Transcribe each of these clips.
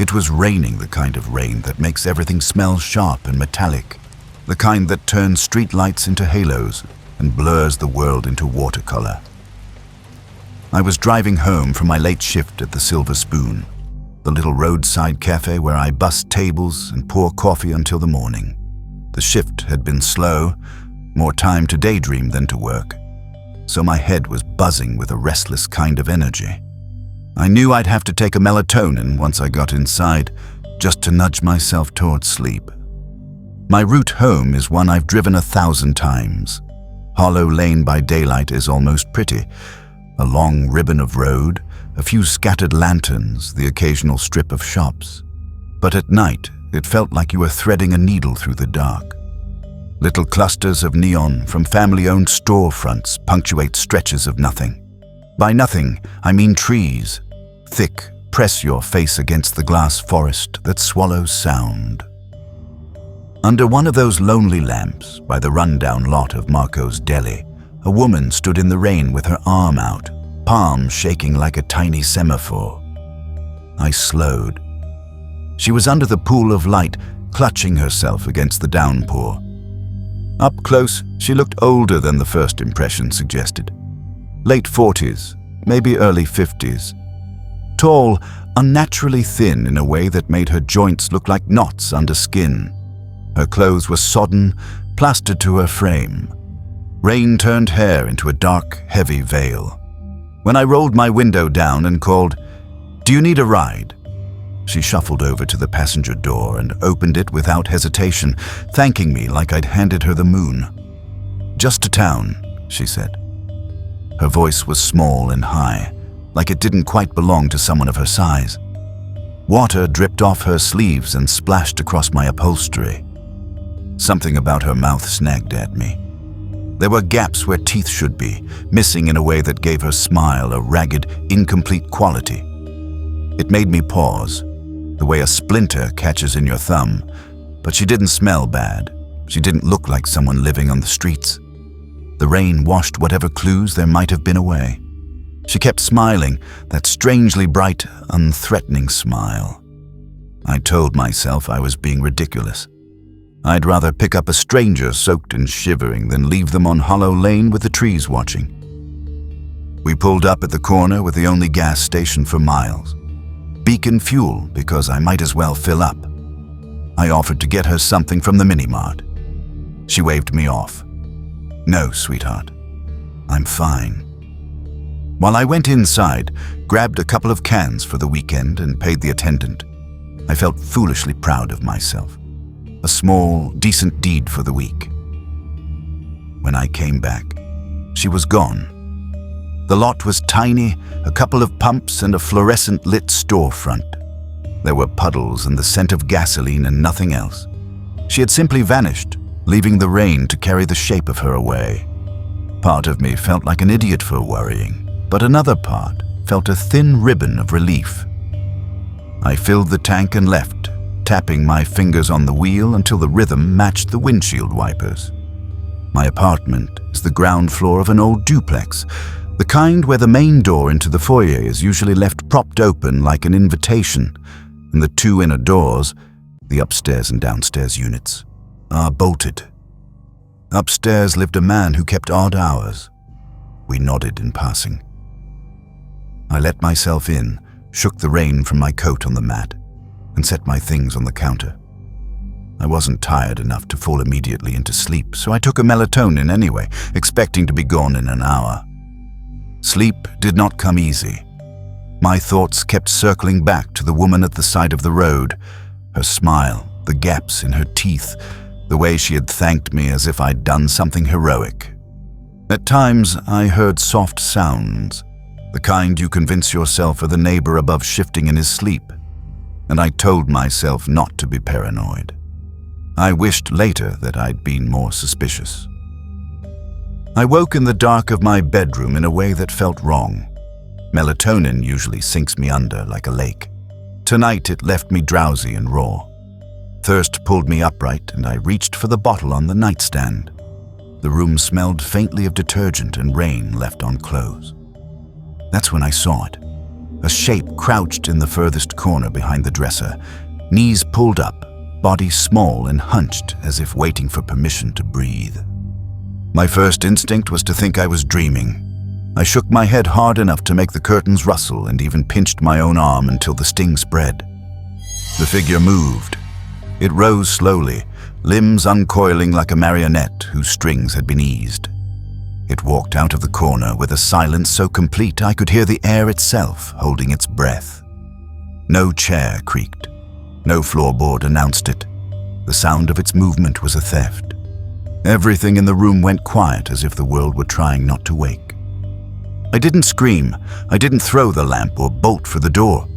It was raining, the kind of rain that makes everything smell sharp and metallic, the kind that turns streetlights into halos and blurs the world into watercolor. I was driving home from my late shift at the Silver Spoon, the little roadside cafe where I buss tables and pour coffee until the morning. The shift had been slow, more time to daydream than to work, so my head was buzzing with a restless kind of energy. I knew I'd have to take a melatonin once I got inside, just to nudge myself towards sleep. My route home is one I've driven 1,000 times. Hollow Lane by daylight is almost pretty. A long ribbon of road, a few scattered lanterns, the occasional strip of shops. But at night, it felt like you were threading a needle through the dark. Little clusters of neon from family-owned storefronts punctuate stretches of nothing. By nothing, I mean trees. Thick, press your face against the glass forest that swallows sound. Under one of those lonely lamps by the rundown lot of Marco's Deli, a woman stood in the rain with her arm out, palm shaking like a tiny semaphore. I slowed. She was under the pool of light, clutching herself against the downpour. Up close, she looked older than the first impression suggested. Late 40s, maybe early 50s. Tall, unnaturally thin in a way that made her joints look like knots under skin. Her clothes were sodden, plastered to her frame. Rain turned hair into a dark, heavy veil. When I rolled my window down and called, "Do you need a ride?" she shuffled over to the passenger door and opened it without hesitation, thanking me like I'd handed her the moon. "Just to town," she said. Her voice was small and high, like it didn't quite belong to someone of her size. Water dripped off her sleeves and splashed across my upholstery. Something about her mouth snagged at me. There were gaps where teeth should be, missing in a way that gave her smile a ragged, incomplete quality. It made me pause, the way a splinter catches in your thumb, but she didn't smell bad. She didn't look like someone living on the streets. The rain washed whatever clues there might have been away. She kept smiling, that strangely bright, unthreatening smile. I told myself I was being ridiculous. I'd rather pick up a stranger soaked and shivering than leave them on Hollow Lane with the trees watching. We pulled up at the corner with the only gas station for miles. Beacon Fuel, because I might as well fill up. I offered to get her something from the mini-mart. She waved me off. "No, sweetheart. I'm fine." While I went inside, grabbed a couple of cans for the weekend and paid the attendant, I felt foolishly proud of myself. A small, decent deed for the week. When I came back, she was gone. The lot was tiny, a couple of pumps and a fluorescent lit storefront. There were puddles and the scent of gasoline and nothing else. She had simply vanished, leaving the rain to carry the shape of her away. Part of me felt like an idiot for worrying, but another part felt a thin ribbon of relief. I filled the tank and left, tapping my fingers on the wheel until the rhythm matched the windshield wipers. My apartment is the ground floor of an old duplex, the kind where the main door into the foyer is usually left propped open like an invitation, and the two inner doors, the upstairs and downstairs units, are bolted. Upstairs lived a man who kept odd hours. We nodded in passing. I let myself in, shook the rain from my coat on the mat, and set my things on the counter. I wasn't tired enough to fall immediately into sleep, so I took a melatonin anyway, expecting to be gone in an hour. Sleep did not come easy. My thoughts kept circling back to the woman at the side of the road, her smile, the gaps in her teeth, the way she had thanked me as if I'd done something heroic. At times, I heard soft sounds, the kind you convince yourself are the neighbor above shifting in his sleep, and I told myself not to be paranoid. I wished later that I'd been more suspicious. I woke in the dark of my bedroom in a way that felt wrong. Melatonin usually sinks me under like a lake. Tonight it left me drowsy and raw. Thirst pulled me upright and I reached for the bottle on the nightstand. The room smelled faintly of detergent and rain left on clothes. That's when I saw it. A shape crouched in the furthest corner behind the dresser, knees pulled up, body small and hunched as if waiting for permission to breathe. My first instinct was to think I was dreaming. I shook my head hard enough to make the curtains rustle and even pinched my own arm until the sting spread. The figure moved. It rose slowly, limbs uncoiling like a marionette whose strings had been eased. It walked out of the corner with a silence so complete I could hear the air itself holding its breath. No chair creaked. No floorboard announced it. The sound of its movement was a theft. Everything in the room went quiet as if the world were trying not to wake. I didn't scream. I didn't throw the lamp or bolt for the door.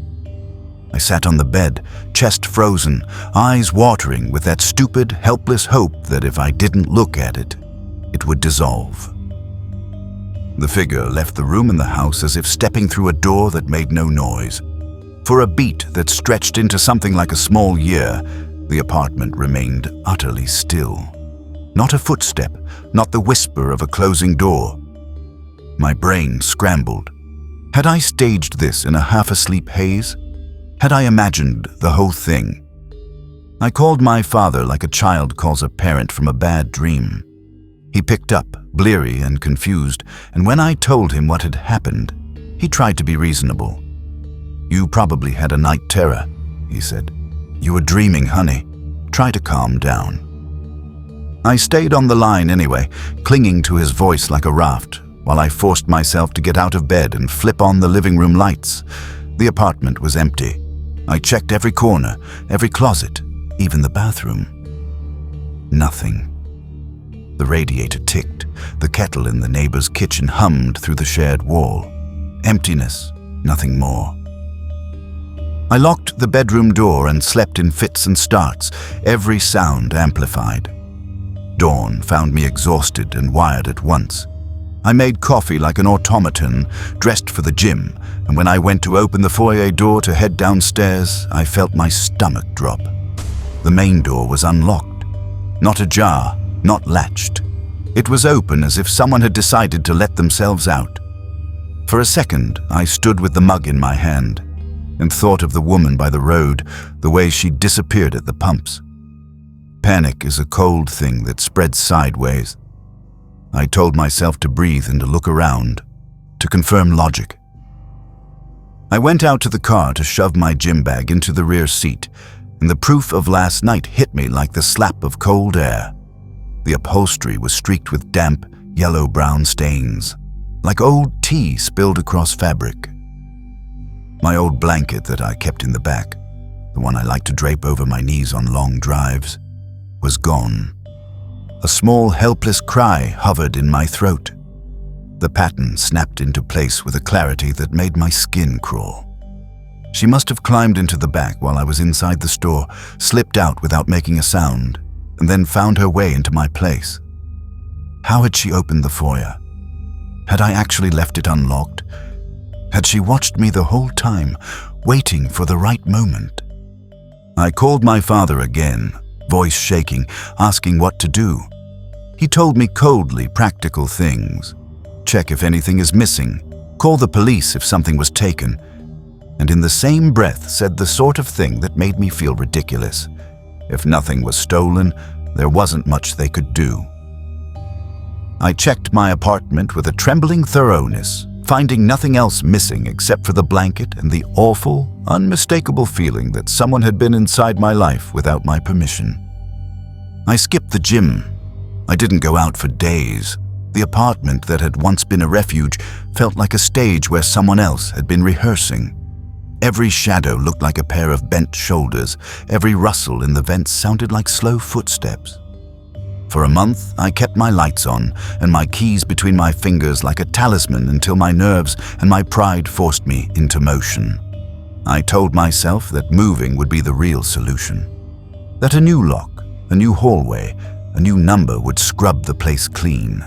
I sat on the bed, chest frozen, eyes watering with that stupid, helpless hope that if I didn't look at it, it would dissolve. The figure left the room and the house as if stepping through a door that made no noise. For a beat that stretched into something like a small year, the apartment remained utterly still. Not a footstep, not the whisper of a closing door. My brain scrambled. Had I staged this in a half-asleep haze? Had I imagined the whole thing? I called my father like a child calls a parent from a bad dream. He picked up, bleary and confused, and when I told him what had happened, he tried to be reasonable. "You probably had a night terror," he said. "You were dreaming, honey. Try to calm down." I stayed on the line anyway, clinging to his voice like a raft, while I forced myself to get out of bed and flip on the living room lights. The apartment was empty. I checked every corner, every closet, even the bathroom. Nothing. The radiator ticked. The kettle in the neighbor's kitchen hummed through the shared wall. Emptiness, nothing more. I locked the bedroom door and slept in fits and starts, every sound amplified. Dawn found me exhausted and wired at once. I made coffee like an automaton, dressed for the gym, and when I went to open the foyer door to head downstairs, I felt my stomach drop. The main door was unlocked. Not ajar, not latched. It was open as if someone had decided to let themselves out. For a second, I stood with the mug in my hand and thought of the woman by the road, the way she disappeared at the pumps. Panic is a cold thing that spreads sideways. I told myself to breathe and to look around, to confirm logic. I went out to the car to shove my gym bag into the rear seat, and the proof of last night hit me like the slap of cold air. The upholstery was streaked with damp, yellow-brown stains, like old tea spilled across fabric. My old blanket that I kept in the back, the one I liked to drape over my knees on long drives, was gone. A small, helpless cry hovered in my throat. The pattern snapped into place with a clarity that made my skin crawl. She must have climbed into the back while I was inside the store, slipped out without making a sound, and then found her way into my place. How had she opened the foyer? Had I actually left it unlocked? Had she watched me the whole time, waiting for the right moment? I called my father again, voice shaking, asking what to do. He told me coldly practical things. Check if anything is missing, call the police if something was taken, and in the same breath said the sort of thing that made me feel ridiculous. If nothing was stolen, there wasn't much they could do. I checked my apartment with a trembling thoroughness, finding nothing else missing except for the blanket and the awful, unmistakable feeling that someone had been inside my life without my permission. I skipped the gym. I didn't go out for days. The apartment that had once been a refuge felt like a stage where someone else had been rehearsing. Every shadow looked like a pair of bent shoulders. Every rustle in the vents sounded like slow footsteps. For a month, I kept my lights on and my keys between my fingers like a talisman until my nerves and my pride forced me into motion. I told myself that moving would be the real solution. That a new lock, a new hallway, a new number would scrub the place clean.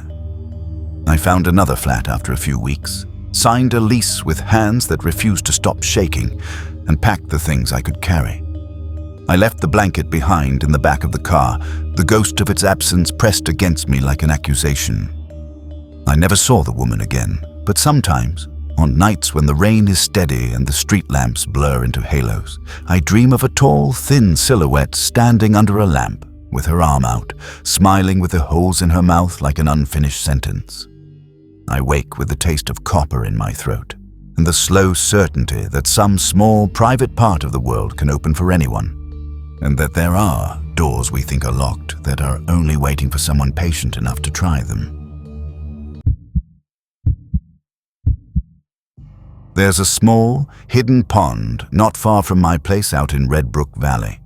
I found another flat after a few weeks, signed a lease with hands that refused to stop shaking, and packed the things I could carry. I left the blanket behind in the back of the car, the ghost of its absence pressed against me like an accusation. I never saw the woman again, but sometimes, On nights when the rain is steady and the street lamps blur into halos, I dream of a tall, thin silhouette standing under a lamp, with her arm out, smiling with the holes in her mouth like an unfinished sentence. I wake with the taste of copper in my throat, and the slow certainty that some small, private part of the world can open for anyone, and that there are doors we think are locked that are only waiting for someone patient enough to try them. There's a small, hidden pond not far from my place out in Red Brook Valley.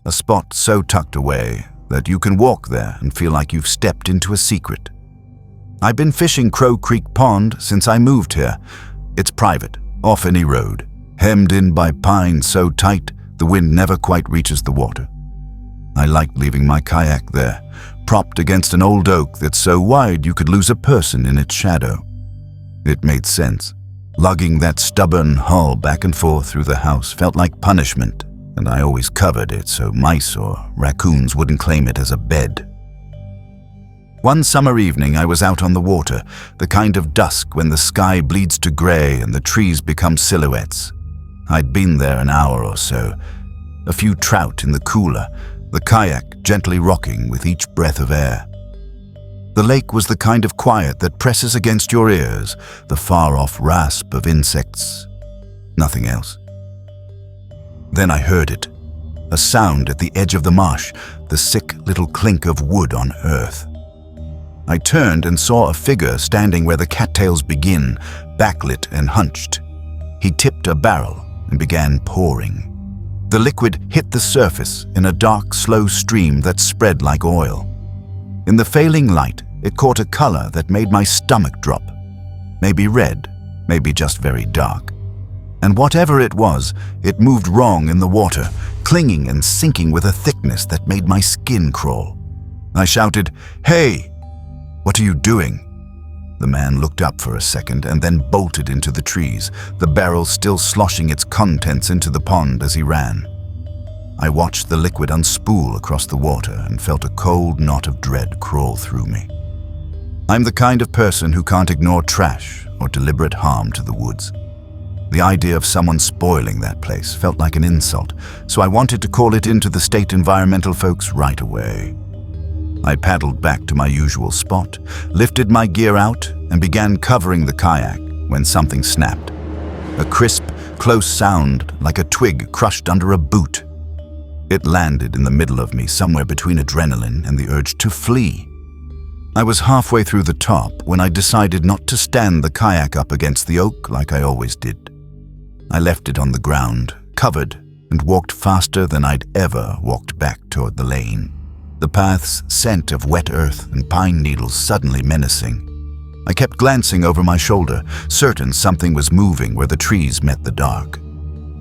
A spot so tucked away that you can walk there and feel like you've stepped into a secret. I've been fishing Crow Creek Pond since I moved here. It's private, off any road, hemmed in by pines so tight the wind never quite reaches the water. I liked leaving my kayak there, propped against an old oak that's so wide you could lose a person in its shadow. It made sense. Lugging that stubborn hull back and forth through the house felt like punishment, and I always covered it so mice or raccoons wouldn't claim it as a bed. One summer evening I was out on the water, the kind of dusk when the sky bleeds to gray and the trees become silhouettes. I'd been there an hour or so, a few trout in the cooler, the kayak gently rocking with each breath of air. The lake was the kind of quiet that presses against your ears, the far-off rasp of insects. Nothing else. Then I heard it, a sound at the edge of the marsh, the sick little clink of wood on earth. I turned and saw a figure standing where the cattails begin, backlit and hunched. He tipped a barrel and began pouring. The liquid hit the surface in a dark, slow stream that spread like oil. In the failing light, it caught a color that made my stomach drop. Maybe red, maybe just very dark. And whatever it was, it moved wrong in the water, clinging and sinking with a thickness that made my skin crawl. I shouted, "Hey! What are you doing?" The man looked up for a second and then bolted into the trees, the barrel still sloshing its contents into the pond as he ran. I watched the liquid unspool across the water and felt a cold knot of dread crawl through me. I'm the kind of person who can't ignore trash or deliberate harm to the woods. The idea of someone spoiling that place felt like an insult, so I wanted to call it into the state environmental folks right away. I paddled back to my usual spot, lifted my gear out, and began covering the kayak when something snapped. A crisp, close sound like a twig crushed under a boot. It landed in the middle of me, somewhere between adrenaline and the urge to flee. I was halfway through the top when I decided not to stand the kayak up against the oak like I always did. I left it on the ground, covered, and walked faster than I'd ever walked back toward the lane, the path's scent of wet earth and pine needles suddenly menacing. I kept glancing over my shoulder, certain something was moving where the trees met the dark.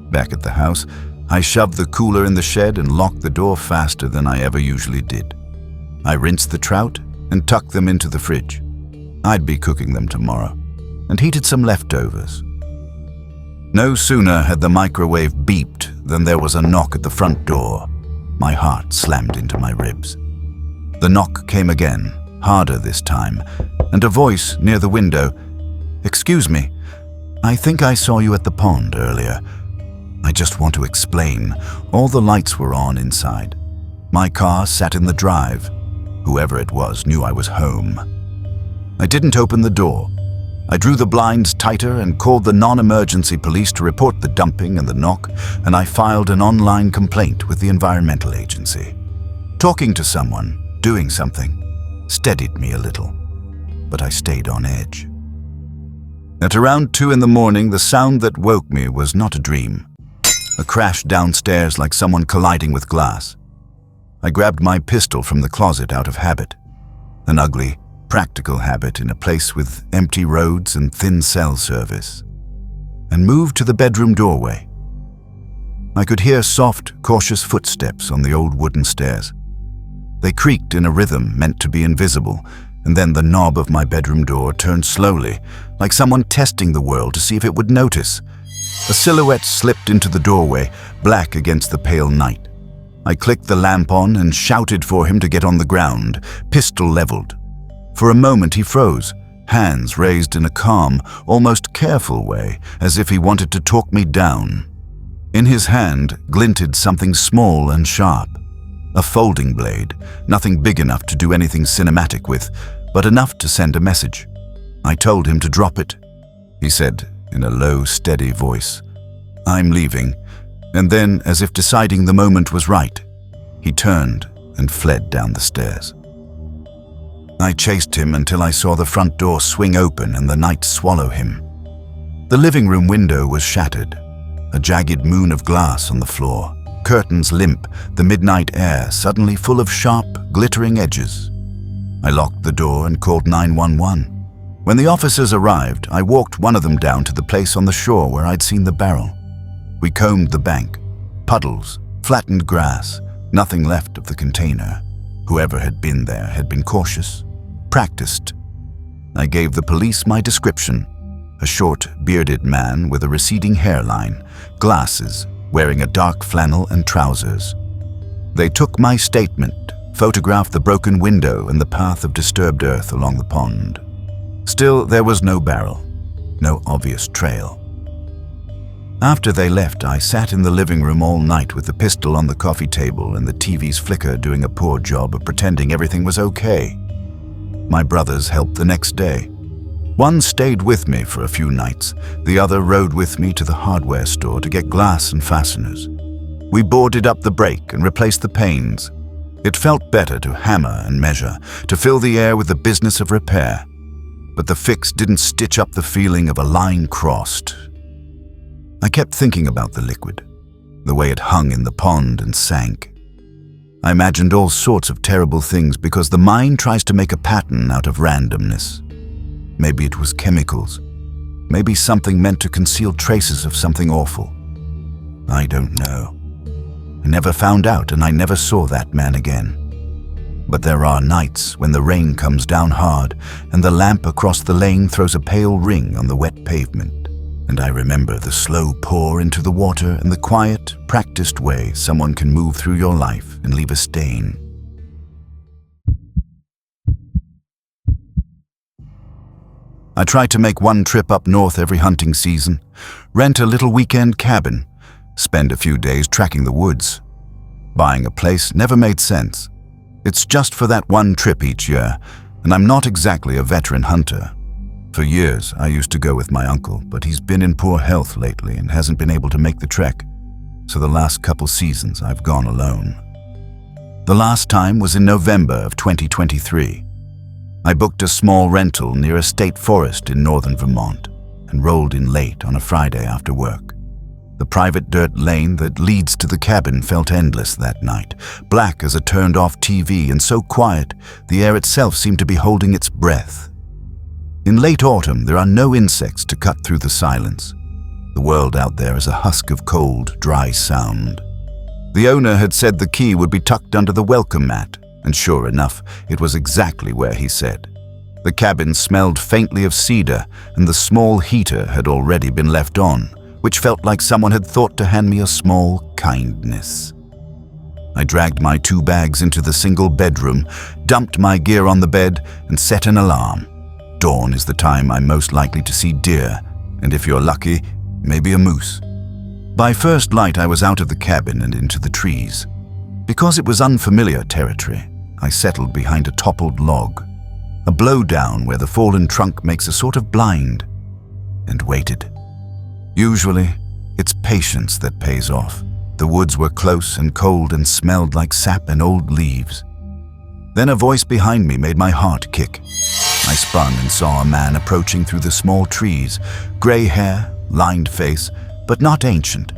Back at the house, I shoved the cooler in the shed and locked the door faster than I ever usually did. I rinsed the trout and tucked them into the fridge. I'd be cooking them tomorrow, and heated some leftovers. No sooner had the microwave beeped than there was a knock at the front door. My heart slammed into my ribs. The knock came again, harder this time, and a voice near the window. "Excuse me, I think I saw you at the pond earlier. I just want to explain. All the lights were on inside. My car sat in the drive. Whoever it was knew I was home. I didn't open the door. I drew the blinds tighter and called the non-emergency police to report the dumping and the knock, and I filed an online complaint with the environmental agency. Talking to someone, doing something, steadied me a little, but I stayed on edge. At around 2 in the morning, the sound that woke me was not a dream. A crash downstairs like someone colliding with glass. I grabbed my pistol from the closet out of habit, an ugly, practical habit in a place with empty roads and thin cell service, and moved to the bedroom doorway. I could hear soft, cautious footsteps on the old wooden stairs. They creaked in a rhythm meant to be invisible, and then the knob of my bedroom door turned slowly, like someone testing the world to see if it would notice. A silhouette slipped into the doorway, black against the pale night. I clicked the lamp on and shouted for him to get on the ground, pistol leveled. For a moment he froze, hands raised in a calm, almost careful way, as if he wanted to talk me down. In his hand glinted something small and sharp, a folding blade, nothing big enough to do anything cinematic with, but enough to send a message. I told him to drop it. He said in a low, steady voice, "I'm leaving," and then, as if deciding the moment was right, he turned and fled down the stairs. I chased him until I saw the front door swing open and the night swallow him. The living room window was shattered, a jagged moon of glass on the floor, curtains limp, the midnight air suddenly full of sharp, glittering edges. I locked the door and called 911. When the officers arrived, I walked one of them down to the place on the shore where I'd seen the barrel. We combed the bank, puddles, flattened grass, nothing left of the container. Whoever had been there had been cautious, practiced. I gave the police my description: a short, bearded man with a receding hairline, glasses, wearing a dark flannel and trousers. They took my statement, photographed the broken window and the path of disturbed earth along the pond. Still, there was no barrel, no obvious trail. After they left, I sat in the living room all night with the pistol on the coffee table and the TV's flicker doing a poor job of pretending everything was okay. My brothers helped the next day. One stayed with me for a few nights. The other rode with me to the hardware store to get glass and fasteners. We boarded up the break and replaced the panes. It felt better to hammer and measure, to fill the air with the business of repair. But the fix didn't stitch up the feeling of a line crossed. I kept thinking about the liquid, the way it hung in the pond and sank. I imagined all sorts of terrible things because the mind tries to make a pattern out of randomness. Maybe it was chemicals. Maybe something meant to conceal traces of something awful. I don't know. I never found out, and I never saw that man again. But there are nights when the rain comes down hard and the lamp across the lane throws a pale ring on the wet pavement. And I remember the slow pour into the water and the quiet, practiced way someone can move through your life and leave a stain. I try to make one trip up north every hunting season, rent a little weekend cabin, spend a few days tracking the woods. Buying a place never made sense. It's just for that one trip each year, and I'm not exactly a veteran hunter. For years, I used to go with my uncle, but he's been in poor health lately and hasn't been able to make the trek, so the last couple seasons I've gone alone. The last time was in November of 2023. I booked a small rental near a state forest in northern Vermont and rolled in late on a Friday after work. The private dirt lane that leads to the cabin felt endless that night, black as a turned-off TV and so quiet the air itself seemed to be holding its breath. In late autumn, there are no insects to cut through the silence. The world out there is a husk of cold, dry sound. The owner had said the key would be tucked under the welcome mat, and sure enough, it was exactly where he said. The cabin smelled faintly of cedar, and the small heater had already been left on, which felt like someone had thought to hand me a small kindness. I dragged my 2 bags into the single bedroom, dumped my gear on the bed, and set an alarm. Dawn is the time I'm most likely to see deer, and if you're lucky, maybe a moose. By first light, I was out of the cabin and into the trees. Because it was unfamiliar territory, I settled behind a toppled log, a blowdown where the fallen trunk makes a sort of blind, and waited. Usually, it's patience that pays off. The woods were close and cold and smelled like sap and old leaves. Then a voice behind me made my heart kick. I spun and saw a man approaching through the small trees, gray hair, lined face, but not ancient.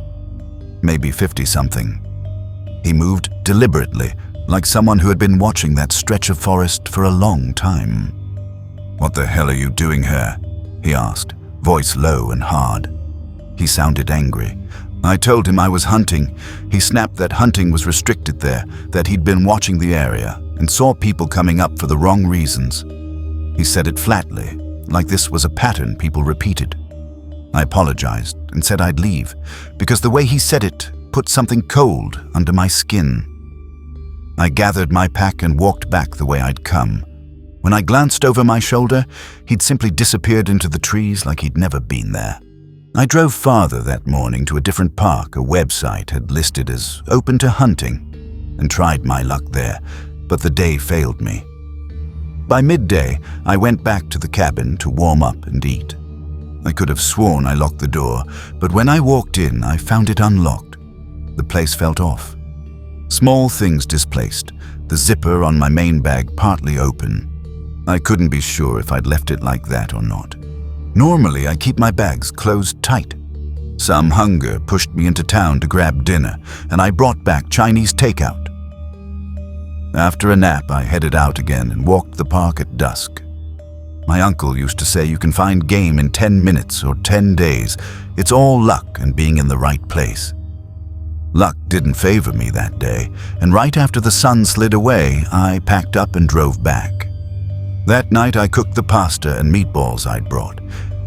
Maybe 50-something. He moved deliberately, like someone who had been watching that stretch of forest for a long time. "What the hell are you doing here?" he asked, voice low and hard. He sounded angry. I told him I was hunting. He snapped that hunting was restricted there, that he'd been watching the area and saw people coming up for the wrong reasons. He said it flatly, like this was a pattern people repeated. I apologized and said I'd leave, because the way he said it put something cold under my skin. I gathered my pack and walked back the way I'd come. When I glanced over my shoulder, he'd simply disappeared into the trees like he'd never been there. I drove farther that morning to a different park a website had listed as open to hunting, and tried my luck there, but the day failed me. By midday, I went back to the cabin to warm up and eat. I could have sworn I locked the door, but when I walked in, I found it unlocked. The place felt off. Small things displaced, the zipper on my main bag partly open. I couldn't be sure if I'd left it like that or not. Normally, I keep my bags closed tight. Some hunger pushed me into town to grab dinner, and I brought back Chinese takeout. After a nap, I headed out again and walked the park at dusk. My uncle used to say you can find game in 10 minutes or 10 days. It's all luck and being in the right place. Luck didn't favor me that day, and right after the sun slid away, I packed up and drove back. That night I cooked the pasta and meatballs I'd brought,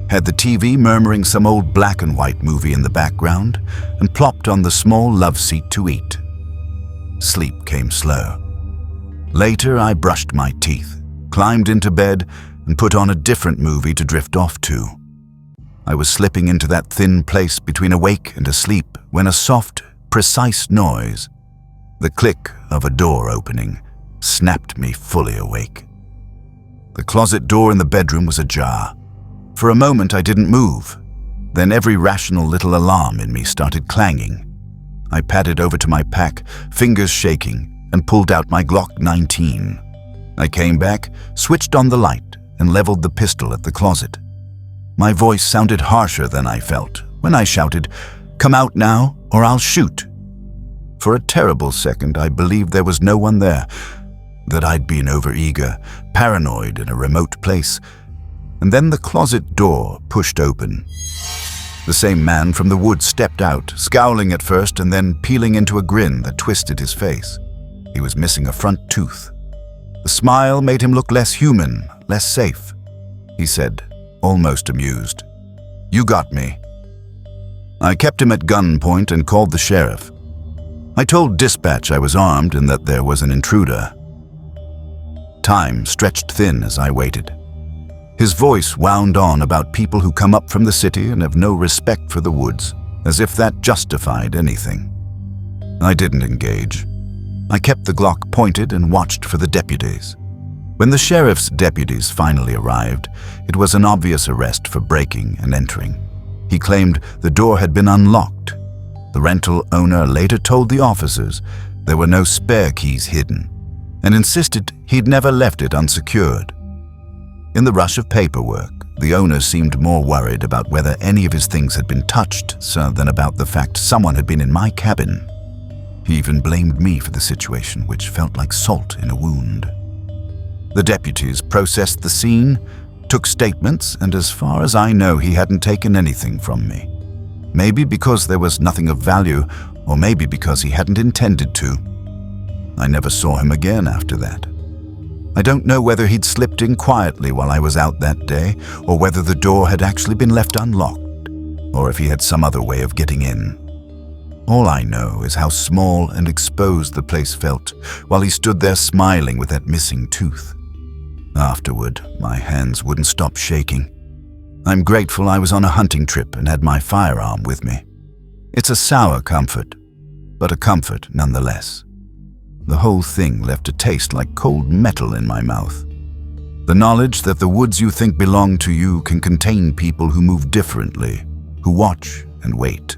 had the TV murmuring some old black and white movie in the background, and plopped on the small love seat to eat. Sleep came slow. Later I brushed my teeth, climbed into bed, and put on a different movie to drift off to. I was slipping into that thin place between awake and asleep when a soft, precise noise, the click of a door opening, snapped me fully awake. The closet door in the bedroom was ajar. For a moment I didn't move. Then every rational little alarm in me started clanging. I padded over to my pack, fingers shaking, and pulled out my Glock 19. I came back, switched on the light, and leveled the pistol at the closet. My voice sounded harsher than I felt when I shouted, "Come out now, or I'll shoot." For a terrible second, I believed there was no one there, that I'd been overeager, paranoid in a remote place. And then the closet door pushed open. The same man from the woods stepped out, scowling at first and then peeling into a grin that twisted his face. He was missing a front tooth. The smile made him look less human, less safe. He said, almost amused, "You got me." I kept him at gunpoint and called the sheriff. I told dispatch I was armed and that there was an intruder. Time stretched thin as I waited. His voice wound on about people who come up from the city and have no respect for the woods, as if that justified anything. I didn't engage. I kept the Glock pointed and watched for the deputies. When the sheriff's deputies finally arrived, it was an obvious arrest for breaking and entering. He claimed the door had been unlocked. The rental owner later told the officers there were no spare keys hidden, and insisted he'd never left it unsecured. In the rush of paperwork, the owner seemed more worried about whether any of his things had been touched than about the fact someone had been in my cabin. He even blamed me for the situation, which felt like salt in a wound. The deputies processed the scene, took statements, and as far as I know, he hadn't taken anything from me. Maybe because there was nothing of value, or maybe because he hadn't intended to. I never saw him again after that. I don't know whether he'd slipped in quietly while I was out that day, or whether the door had actually been left unlocked, or if he had some other way of getting in. All I know is how small and exposed the place felt while he stood there smiling with that missing tooth. Afterward, my hands wouldn't stop shaking. I'm grateful I was on a hunting trip and had my firearm with me. It's a sour comfort, but a comfort nonetheless. The whole thing left a taste like cold metal in my mouth. The knowledge that the woods you think belong to you can contain people who move differently, who watch and wait.